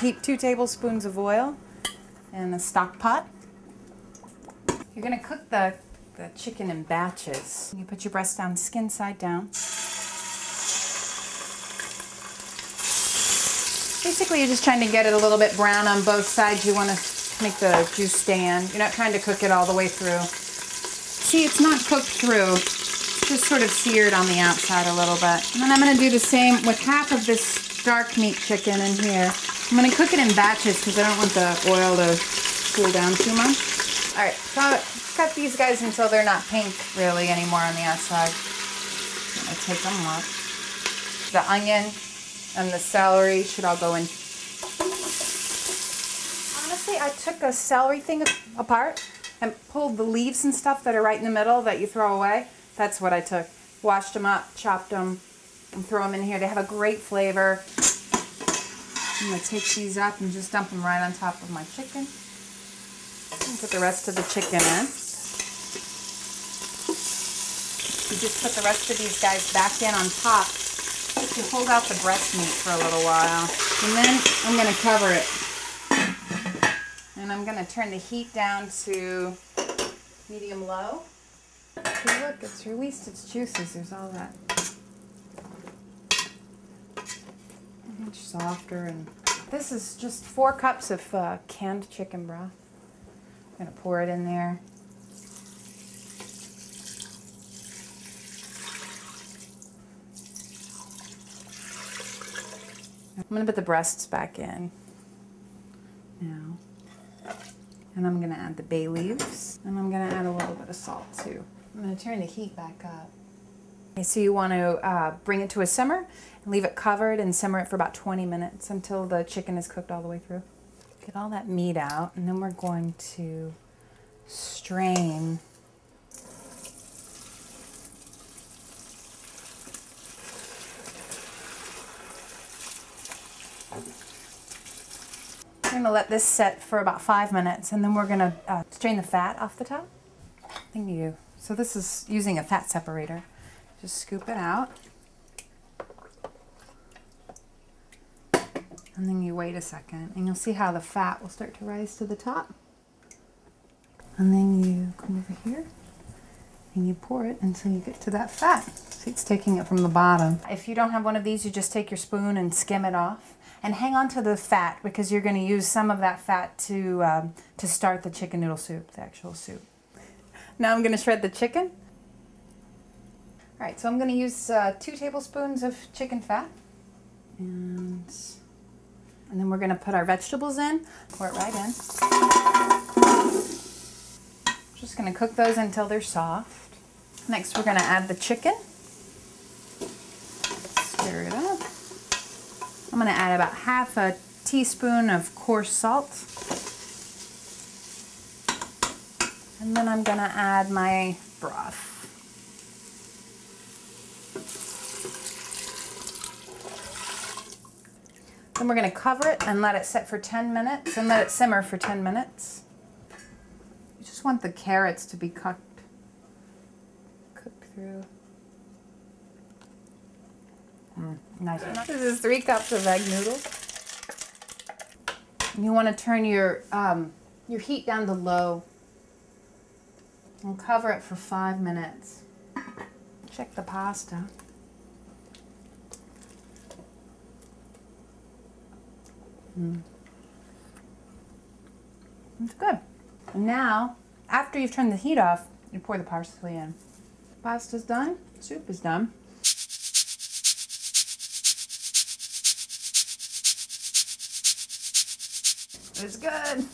heat 2 tablespoons of oil in a stock pot. You're going to cook the chicken in batches. You put your breast down skin side down. Basically, you're just trying to get it a little bit brown on both sides. You want to make the juice stand. You're not trying to cook it all the way through. See, it's not cooked through. It's just sort of seared on the outside a little bit. And then I'm going to do the same with half of this dark meat chicken in here. I'm going to cook it in batches because I don't want the oil to cool down too much. All right, so cut these guys until they're not pink really anymore on the outside. I'm going to take them up. The onion and the celery should all go in. Honestly, I took a celery thing apart and pulled the leaves and stuff that are right in the middle that you throw away. That's what I took. Washed them up, chopped them, and throw them in here. They have a great flavor. I'm going to take these up and just dump them right on top of my chicken. And put the rest of the chicken in. You just put the rest of these guys back in on top. You hold out the breast meat for a little while. And then I'm going to cover it. And I'm going to turn the heat down to medium-low. See, look, it's released its juices. There's all that. Much softer. And this is just 4 cups of canned chicken broth. I'm going to pour it in there. I'm going to put the breasts back in now. And I'm going to add the bay leaves. And I'm going to add a little bit of salt too. I'm going to turn the heat back up. Okay, so you want to bring it to a simmer and leave it covered and simmer it for about 20 minutes until the chicken is cooked all the way through. Get all that meat out, and then we're going to strain. We're going to let this set for about 5 minutes, and then we're going to strain the fat off the top. Thank you. So this is using a fat separator. Just scoop it out. And then you wait a second, and you'll see how the fat will start to rise to the top. And then you come over here, and you pour it until you get to that fat. See, it's taking it from the bottom. If you don't have one of these, you just take your spoon and skim it off. And hang on to the fat, because you're going to use some of that fat to start the chicken noodle soup, the actual soup. Now I'm going to shred the chicken. All right, so I'm going to use 2 tablespoons of chicken fat. And then we're going to put our vegetables in, pour it right in. Just going to cook those until they're soft. Next we're going to add the chicken. Stir it up. I'm going to add about half a teaspoon of coarse salt. And then I'm going to add my broth. Then we're going to cover it and let it set for 10 minutes and let it simmer for 10 minutes. You just want the carrots to be cooked through. Nice. This is 3 cups of egg noodles. And you want to turn your heat down to low and cover it for 5 minutes. Check the pasta. It's good. And now, after you've turned the heat off, you pour the parsley in. Pasta's done. Soup is done. It's good.